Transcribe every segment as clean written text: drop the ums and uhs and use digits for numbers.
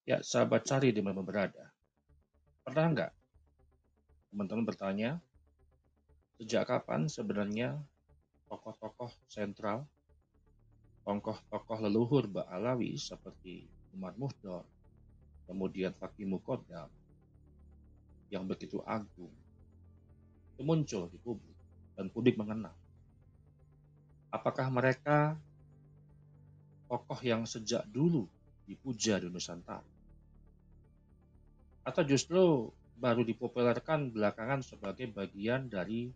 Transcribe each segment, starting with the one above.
Ya, sahabat cari di mana berada. Pernah nggak teman-teman bertanya, sejak kapan sebenarnya tokoh-tokoh sentral, tokoh-tokoh leluhur Ba'alawi seperti Umar Muhdor, kemudian Fakih Muqaddam, yang begitu agung, itu muncul di publik, dan publik mengenal. Apakah mereka tokoh yang sejak dulu dipuja di Nusantara? Atau justru baru dipopulerkan belakangan sebagai bagian dari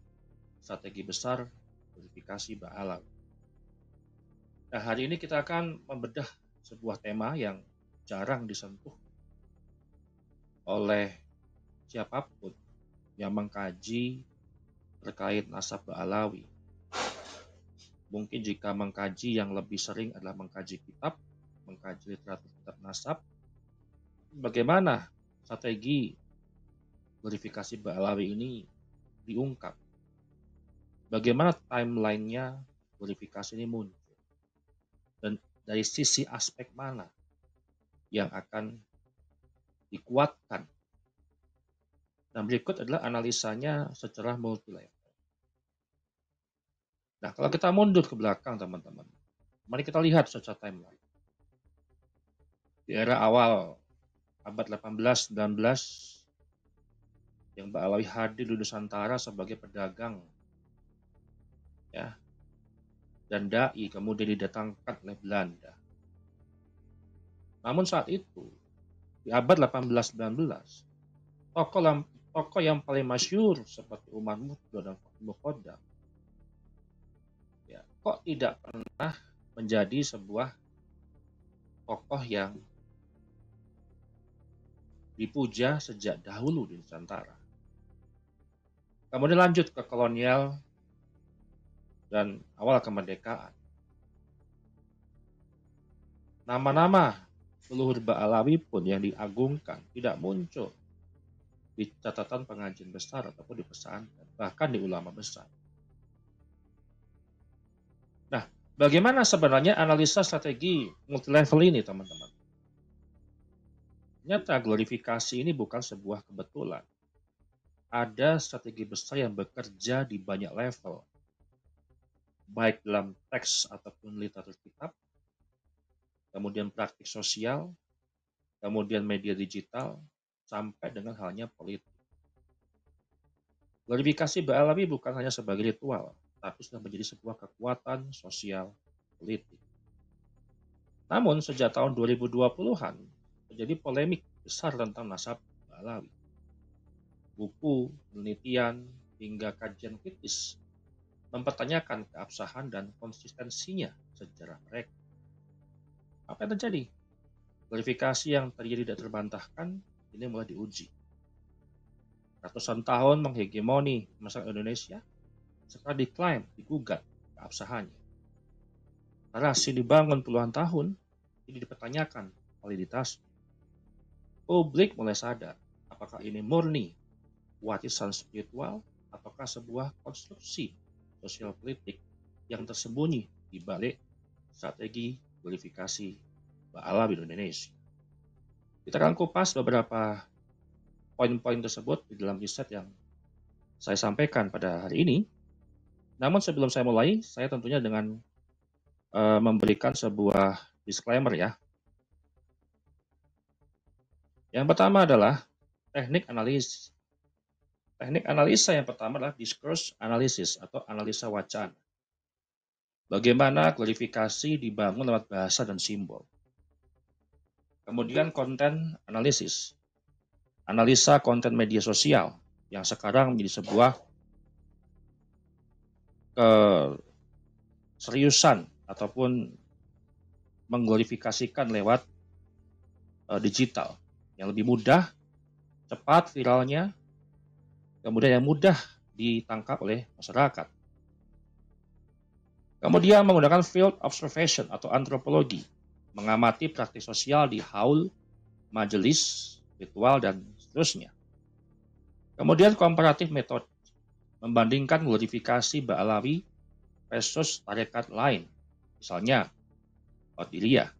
strategi besar verifikasi Ba'alawi? Nah, hari ini kita akan membedah sebuah tema yang jarang disentuh oleh siapapun yang mengkaji terkait nasab Ba'alawi. Mungkin jika mengkaji yang lebih sering adalah mengkaji kitab, mengkaji literatur kitab nasab, bagaimana strategi verifikasi Ba'alawi ini diungkap. Bagaimana timelinenya verifikasi ini muncul. Dan dari sisi aspek mana yang akan dikuatkan. Nah, berikut adalah analisanya secara multi level. Nah, kalau kita mundur ke belakang, teman-teman, mari kita lihat secara timeline. Di era awal abad 18-19, yang Ba'alawi hadir di Nusantara sebagai pedagang, ya, dan dai, kemudian didatangkan oleh Belanda. Namun saat itu, di abad 18-19, tokoh yang paling masyhur seperti Umar Muhdor dan Muqaddam, ya, kok tidak pernah menjadi sebuah tokoh yang dipuja sejak dahulu di Nusantara. Kemudian lanjut ke kolonial dan awal kemerdekaan. Nama-nama leluhur Ba'alawi pun yang diagungkan tidak muncul di catatan pengajian besar ataupun di pesantren, bahkan di ulama besar. Nah, bagaimana sebenarnya analisa strategi multilevel ini, teman-teman? Ternyata glorifikasi ini bukan sebuah kebetulan. Ada strategi besar yang bekerja di banyak level, baik dalam teks ataupun literatur kitab, kemudian praktik sosial, kemudian media digital, sampai dengan halnya politik. Glorifikasi Ba'alawi bukan hanya sebagai ritual, tapi sudah menjadi sebuah kekuatan sosial politik. Namun sejak tahun 2020-an terjadi polemik besar tentang nasab Ba'alawi. Buku, penelitian, hingga kajian kritis mempertanyakan keabsahan dan konsistensinya sejarah mereka. Apa yang terjadi? Glorifikasi yang tadinya tidak terbantahkan ini mulai diuji. Ratusan tahun menghegemoni masyarakat Indonesia, setelah diklaim, digugat keabsahannya. Narasi dibangun puluhan tahun, ini dipertanyakan validitas. Publik mulai sadar, apakah ini murni warisan spiritual, apakah sebuah konstruksi sosial politik yang tersembunyi di balik strategi glorifikasi Ba'alawi di Indonesia. Kita akan kupas beberapa poin-poin tersebut di dalam riset yang saya sampaikan pada hari ini. Namun sebelum saya mulai, saya tentunya dengan memberikan sebuah disclaimer ya. Yang pertama adalah teknik analis. Teknik analisa yang pertama adalah discourse analysis atau analisa wacana. Bagaimana glorifikasi dibangun lewat bahasa dan simbol. Kemudian konten analisis. Analisa konten media sosial yang sekarang menjadi sebuah keseriusan ataupun mengglorifikasikan lewat digital yang lebih mudah, cepat viralnya, kemudian yang mudah ditangkap oleh masyarakat. Kemudian menggunakan field observation atau antropologi, mengamati praktik sosial di haul, majelis, ritual, dan seterusnya. Kemudian komparatif metode, membandingkan glorifikasi Ba'alawi versus tarekat lain, misalnya Qadiriyah.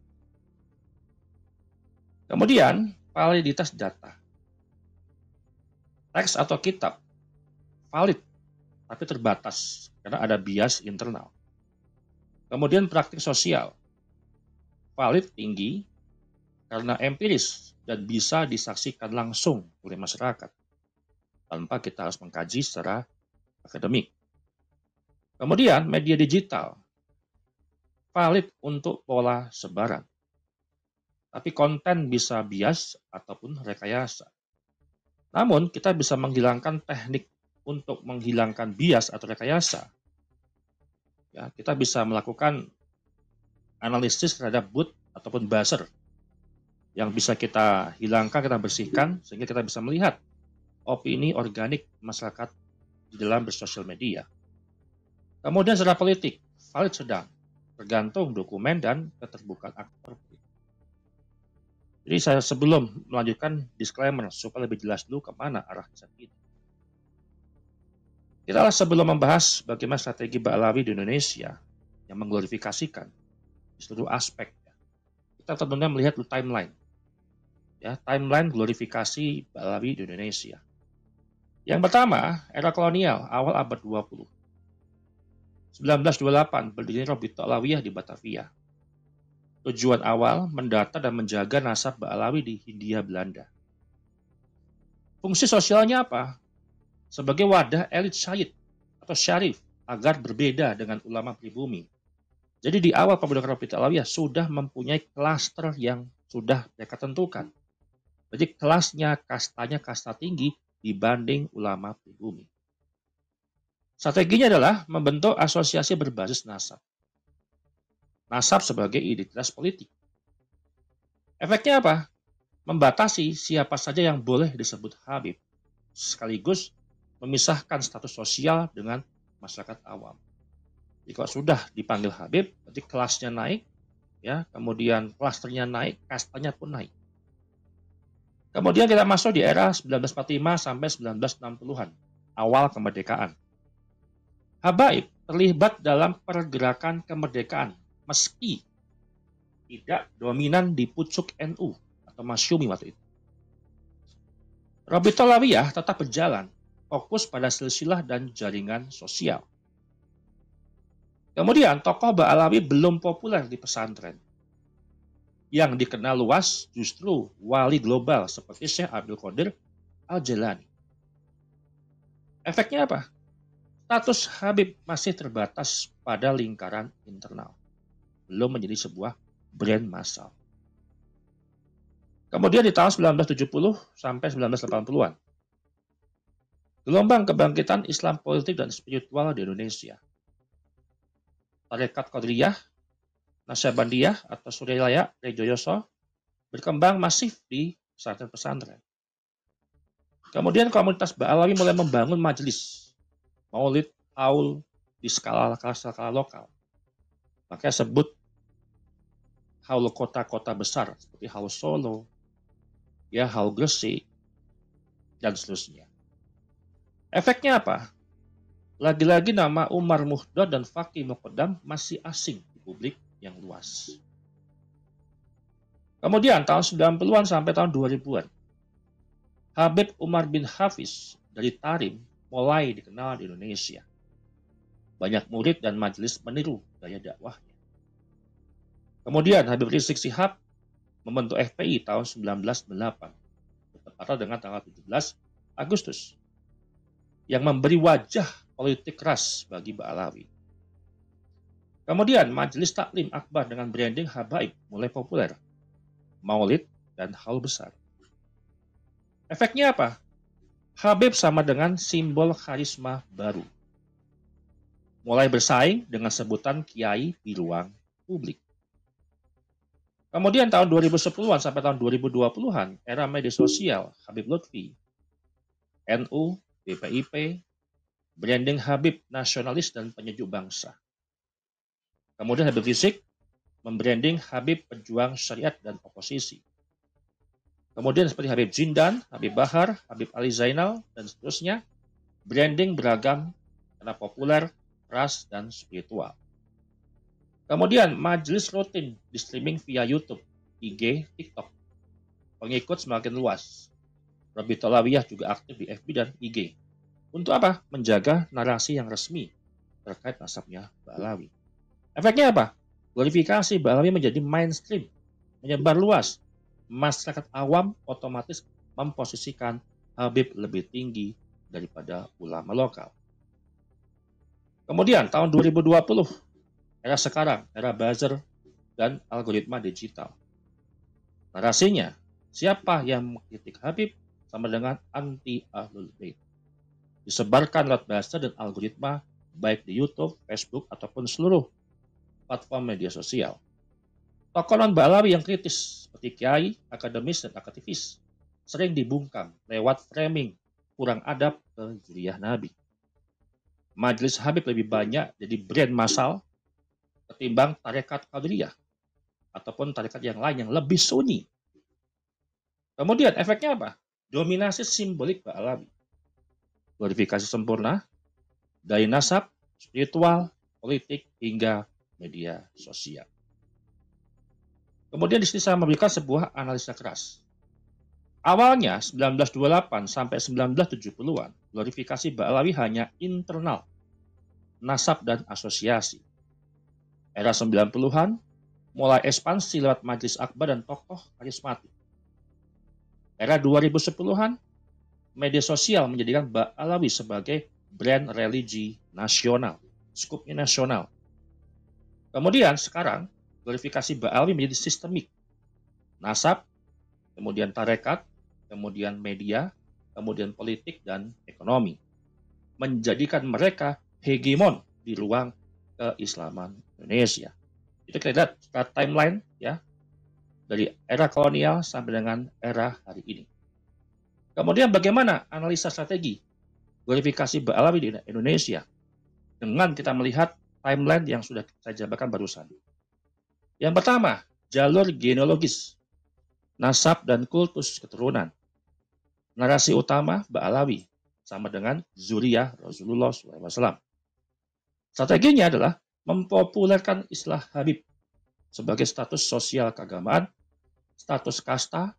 Kemudian, validitas data. Teks atau kitab valid, tapi terbatas karena ada bias internal. Kemudian praktik sosial, valid tinggi karena empiris dan bisa disaksikan langsung oleh masyarakat tanpa kita harus mengkaji secara akademik. Kemudian media digital, valid untuk pola sebaran, tapi konten bisa bias ataupun rekayasa. Namun kita bisa menghilangkan teknik untuk menghilangkan bias atau rekayasa. Ya, kita bisa melakukan analisis terhadap bot ataupun buzzer yang bisa kita hilangkan, kita bersihkan, sehingga kita bisa melihat opini organik masyarakat di dalam bersosial media. Kemudian secara politik, valid sedang, tergantung dokumen dan keterbukaan aktor. Jadi saya sebelum melanjutkan disclaimer supaya lebih jelas dulu kemana arah riset ini. Kita sebelum membahas bagaimana strategi Ba'alawi di Indonesia yang mengglorifikasikan di seluruh aspek, kita tentunya melihat timeline. Ya, timeline glorifikasi Ba'alawi di Indonesia. Yang pertama, era kolonial awal abad 20. 1928 berdiri Robito Alawiyah di Batavia. Tujuan awal mendata dan menjaga nasab Ba'alawi di Hindia Belanda. Fungsi sosialnya apa? Sebagai wadah elit syahid atau syarif agar berbeda dengan ulama pribumi. Jadi di awal pembentukan Robito Alawiyah sudah mempunyai klaster yang sudah mereka tentukan. Jadi kelasnya, kastanya kasta tinggi dibanding ulama pribumi. Strateginya adalah membentuk asosiasi berbasis nasab. Nasab sebagai identitas politik. Efeknya apa? Membatasi siapa saja yang boleh disebut Habib, sekaligus memisahkan status sosial dengan masyarakat awam. Jika sudah dipanggil Habib, berarti kelasnya naik, ya, kemudian klasternya naik, kastanya pun naik. Kemudian kita masuk di era 1945 sampai 1960-an, awal kemerdekaan. Habaib terlibat dalam pergerakan kemerdekaan meski tidak dominan di pucuk NU atau Masyumi waktu itu. Robito Alawiyah tetap berjalan, fokus pada silsilah dan jaringan sosial. Kemudian tokoh Ba'alawi belum populer di pesantren. Yang dikenal luas justru wali global seperti Syekh Abdul Qadir Al-Jailani. Efeknya apa? Status Habib masih terbatas pada lingkaran internal, belum menjadi sebuah brand massal. Kemudian di tahun 1970 sampai 1980-an, gelombang kebangkitan Islam politik dan spiritual di Indonesia. Tarekat Qadiriyah, Nasyabandiyah atau Suryalaya Rejoyoso berkembang masif di pesantren-pesantren. Kemudian komunitas Ba'alawi mulai membangun majelis maulid, haul di skala lokal. Makanya sebut haul kota-kota besar seperti haul Solo, ya haul Gresik, dan seterusnya. Efeknya apa? Lagi-lagi nama Umar Muhdad dan Fakih Muqaddam masih asing di publik yang luas. Kemudian tahun 90-an sampai tahun 2000-an, Habib Umar bin Hafiz dari Tarim mulai dikenal di Indonesia. Banyak murid dan majelis meniru gaya dakwahnya. Kemudian Habib Rizik Syihab membentuk FPI tahun 1998, bertepatan dengan tanggal 17 Agustus, yang memberi wajah politik keras bagi Ba'alawi. Kemudian Majelis Taklim Akbar dengan branding Habaib mulai populer, maulid dan haul besar. Efeknya apa? Habib sama dengan simbol karisma baru. Mulai bersaing dengan sebutan kiai di ruang publik. Kemudian tahun 2010-an sampai tahun 2020-an, era media sosial, Habib Lutfi, NU, BPIP, branding Habib nasionalis dan penyejuk bangsa. Kemudian Habib Rizik membranding Habib pejuang syariat dan oposisi. Kemudian seperti Habib Jindan, Habib Bahar, Habib Ali Zainal, dan seterusnya, branding beragam karena populer, ras, dan spiritual. Kemudian majelis rutin di streaming via YouTube, IG, TikTok. pengikut semakin luas. Rabi Talawiyah juga aktif di FB dan IG. Untuk apa? Menjaga narasi yang resmi terkait nasabnya Ba'alawi. Efeknya apa? Glorifikasi Ba'alawi menjadi mainstream, menyebar luas. Masyarakat awam otomatis memposisikan Habib lebih tinggi daripada ulama lokal. Kemudian tahun 2020, era sekarang, era buzzer dan algoritma digital. Narasinya, siapa yang mengkritik Habib sama dengan anti Ahlul Bait. Disebarkan lewat buzzer dan algoritma baik di YouTube, Facebook, ataupun seluruh platform media sosial. Tokoh non-Ba'alawi yang kritis seperti kiai, akademis, dan aktivis sering dibungkam lewat framing kurang adab ke zuriyah Nabi. Majelis Habib lebih banyak jadi brand massal ketimbang tarekat Qadiriyah ataupun tarekat yang lain yang lebih sunni. Kemudian efeknya apa? Dominasi simbolik Ba'alawi. Glorifikasi sempurna dari nasab, spiritual, politik, hingga media sosial. Kemudian di sini saya memberikan sebuah analisa keras. Awalnya 1928 sampai 1970-an, glorifikasi Ba'alawi hanya internal, nasab dan asosiasi. Era 90-an mulai ekspansi lewat majelis akbar dan tokoh karismatik. Era 2010-an, media sosial menjadikan Ba'alawi sebagai brand religi nasional, skupnya nasional. Kemudian sekarang, glorifikasi Ba'alawi menjadi sistemik. Nasab, kemudian tarekat, kemudian media, kemudian politik dan ekonomi. Menjadikan mereka hegemon di ruang keislaman Indonesia. Itu kita lihat timeline ya, dari era kolonial sampai dengan era hari ini. Kemudian bagaimana analisa strategi glorifikasi Ba'alawi di Indonesia dengan kita melihat timeline yang sudah saya jabarkan barusan. Yang pertama, jalur genealogis, nasab dan kultus keturunan. Narasi utama Ba'alawi sama dengan zuriyah Rasulullah SAW. Strateginya adalah mempopulerkan istilah Habib sebagai status sosial keagamaan, status kasta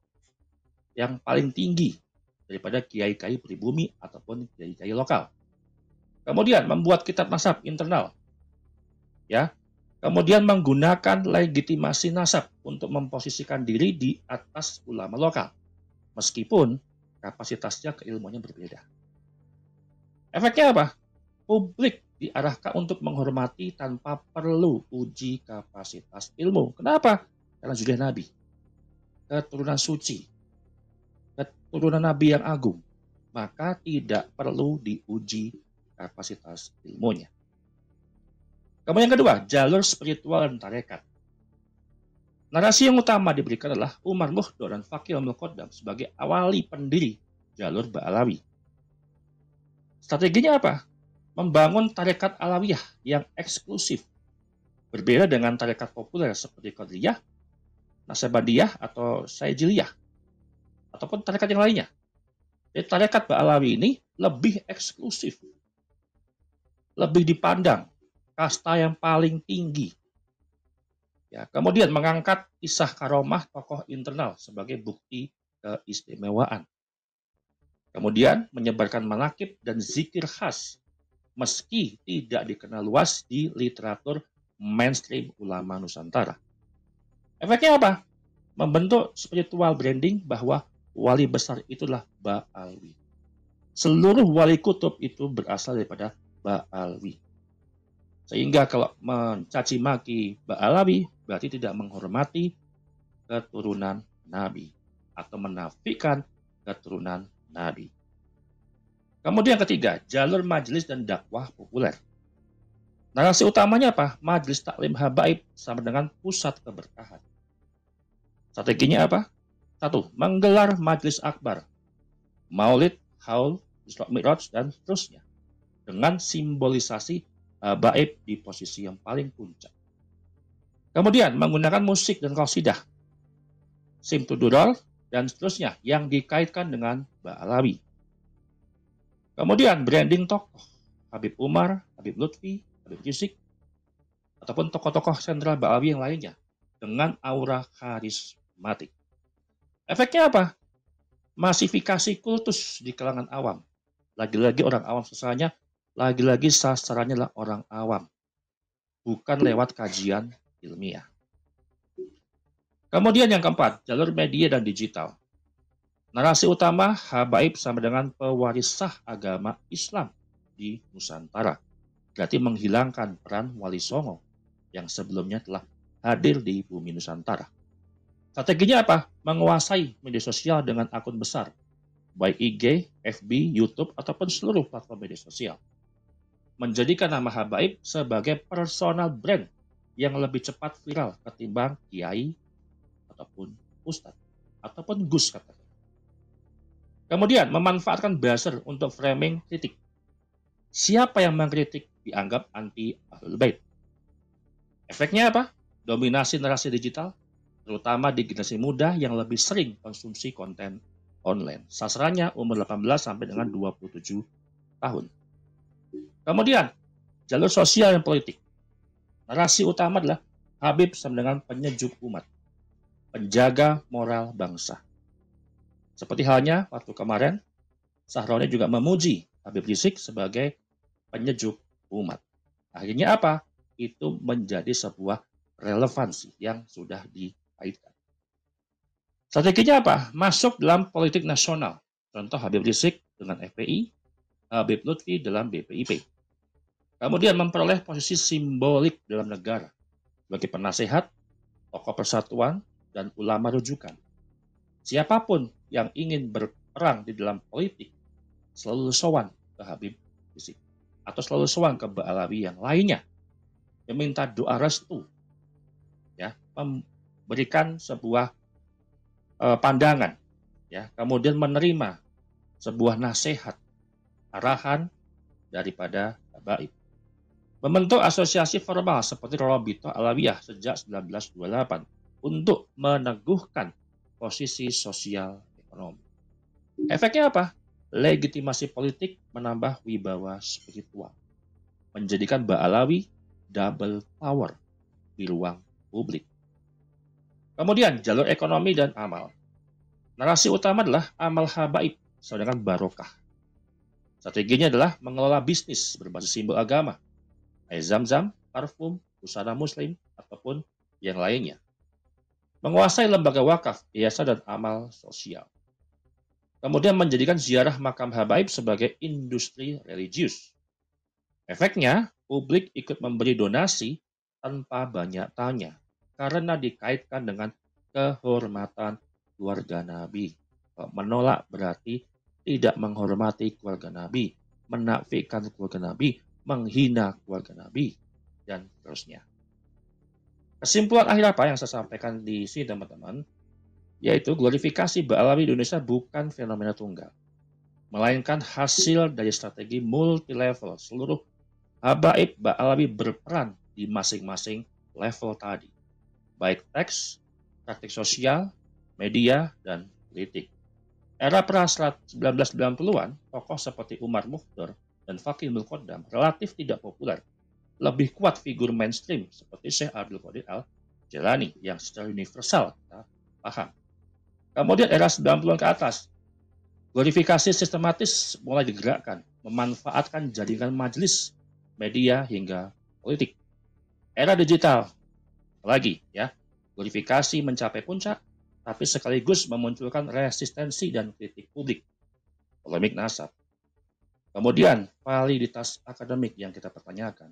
yang paling tinggi daripada kiai-kiai pribumi ataupun kiai-kiai lokal. Kemudian membuat kitab nasab internal. Ya. Kemudian menggunakan legitimasi nasab untuk memposisikan diri di atas ulama lokal. Meskipun kapasitasnya keilmuannya berbeda. Efeknya apa? Publik diarahkan untuk menghormati tanpa perlu uji kapasitas ilmu. Kenapa? Karena zuriyah Nabi. Keturunan suci. Keturunan Nabi yang agung. Maka tidak perlu diuji kapasitas ilmunya. Kemudian yang kedua, jalur spiritual dan tarekat. Narasi yang utama diberikan adalah Umar Muhdor dan Fakih Al-Muqaddam sebagai awali pendiri jalur Ba'alawi. Strateginya apa? Membangun tarekat Alawiyah yang eksklusif. Berbeda dengan tarekat populer seperti Qadiriyah, Nasabandiyah atau Sayyidiyah, ataupun tarekat yang lainnya. Jadi tarekat Ba'alawi ini lebih eksklusif. Lebih dipandang, kasta yang paling tinggi. Ya, kemudian mengangkat kisah karomah tokoh internal sebagai bukti keistimewaan. Kemudian menyebarkan manaqib dan zikir khas meski tidak dikenal luas di literatur mainstream ulama Nusantara. Efeknya apa? Membentuk spiritual branding bahwa wali besar itulah Ba'alawi. Seluruh wali kutub itu berasal daripada Ba'alawi. Sehingga kalau mencaci maki Ba'alawi berarti tidak menghormati keturunan Nabi atau menafikan keturunan Nabi. Kemudian ketiga, jalur majelis dan dakwah populer. Narasi utamanya apa? Majelis taklim habaib sama dengan pusat keberkahan. Strateginya apa? Satu, menggelar majelis akbar, maulid, haul, Isra Mi'raj, dan seterusnya. Dengan simbolisasi habaib di posisi yang paling puncak. Kemudian menggunakan musik dan qasidah, simtudurol, dan seterusnya yang dikaitkan dengan Ba'alawi. Kemudian branding tokoh, Habib Umar, Habib Lutfi, Habib Rizik, ataupun tokoh-tokoh sentral Ba'alawi yang lainnya dengan aura karismatik. Efeknya apa? Masifikasi kultus di kalangan awam. Lagi-lagi orang awam sasarannya, lagi-lagi sasarannya adalah orang awam, bukan lewat kajian ilmiah. Kemudian yang keempat, jalur media dan digital. Narasi utama habaib sama dengan pewaris sah agama Islam di Nusantara. Berarti menghilangkan peran Wali Songo yang sebelumnya telah hadir di bumi Nusantara. Strateginya apa? Menguasai media sosial dengan akun besar, baik IG, FB, YouTube, ataupun seluruh platform media sosial. Menjadikan nama habaib sebagai personal brand yang lebih cepat viral ketimbang kiai ataupun ustadz ataupun gus katakan. Kemudian memanfaatkan buzzer untuk framing kritik. Siapa yang mengkritik dianggap anti Ahlul Bait. Efeknya apa? Dominasi narasi digital, terutama di generasi muda yang lebih sering konsumsi konten online. Sasarannya umur 18 sampai dengan 27 tahun. Kemudian, jalur sosial dan politik. Narasi utama adalah Habib sama dengan penyejuk umat, penjaga moral bangsa. Seperti halnya waktu kemarin, Sahroni juga memuji Habib Rizik sebagai penyejuk umat. Akhirnya apa? Itu menjadi sebuah relevansi yang sudah dikaitkan. Strateginya apa? Masuk dalam politik nasional. Contoh Habib Rizik dengan FPI, Habib Lutfi dalam BPIP. Kemudian memperoleh posisi simbolik dalam negara sebagai penasehat, tokoh persatuan, dan ulama rujukan. Siapapun yang ingin berperang di dalam politik selalu sowan ke Habib Rizik atau selalu sowan ke Ba'alawi yang lainnya, meminta doa restu, ya, memberikan sebuah pandangan, ya, kemudian menerima sebuah nasihat, arahan daripada habaib. Membentuk asosiasi formal seperti Rabithah Alawiyah sejak 1928 untuk meneguhkan posisi sosial ekonomi. Efeknya apa? Legitimasi politik menambah wibawa spiritual, menjadikan Ba'alawi double power di ruang publik. Kemudian jalur ekonomi dan amal. Narasi utama adalah amal habaib, sedangkan barokah. Strateginya adalah mengelola bisnis berbasis simbol agama, air zam-zam, parfum, busana muslim, ataupun yang lainnya. Menguasai lembaga wakaf, yayasan, dan amal sosial. Kemudian menjadikan ziarah makam habaib sebagai industri religius. Efeknya, publik ikut memberi donasi tanpa banyak tanya, karena dikaitkan dengan kehormatan keluarga Nabi. Menolak berarti tidak menghormati keluarga Nabi, menafikan keluarga Nabi, menghina keluarga Nabi, dan seterusnya. Kesimpulan akhir apa yang saya sampaikan di sini teman-teman, yaitu glorifikasi Ba'alawi di Indonesia bukan fenomena tunggal, melainkan hasil dari strategi multi-level. Seluruh habaib Ba'alawi berperan di masing-masing level tadi, baik teks, praktik sosial, media, dan politik. Era pra 1990-an, tokoh seperti Umar Mufdor dan Fakih Mulkodam relatif tidak populer. Lebih kuat figur mainstream seperti Syekh Abdul Qadir Al-Jilani yang secara universal kita paham. Kemudian era 90-an ke atas, glorifikasi sistematis mulai digerakkan, memanfaatkan jaringan majelis, media, hingga politik. Era digital, lagi ya, glorifikasi mencapai puncak, tapi sekaligus memunculkan resistensi dan kritik publik, polemik nasab. Kemudian validitas akademik yang kita pertanyakan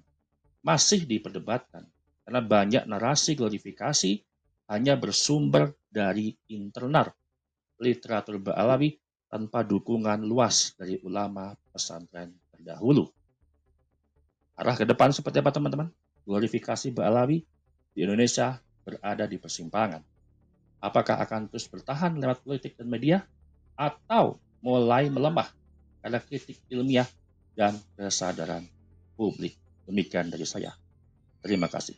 masih diperdebatkan karena banyak narasi glorifikasi hanya bersumber dari internal literatur Ba'alawi tanpa dukungan luas dari ulama pesantren terdahulu. Arah ke depan seperti apa teman-teman? Glorifikasi Ba'alawi di Indonesia berada di persimpangan. Apakah akan terus bertahan lewat politik dan media atau mulai melemah karena kritik ilmiah dan kesadaran publik? Demikian dari saya. Terima kasih.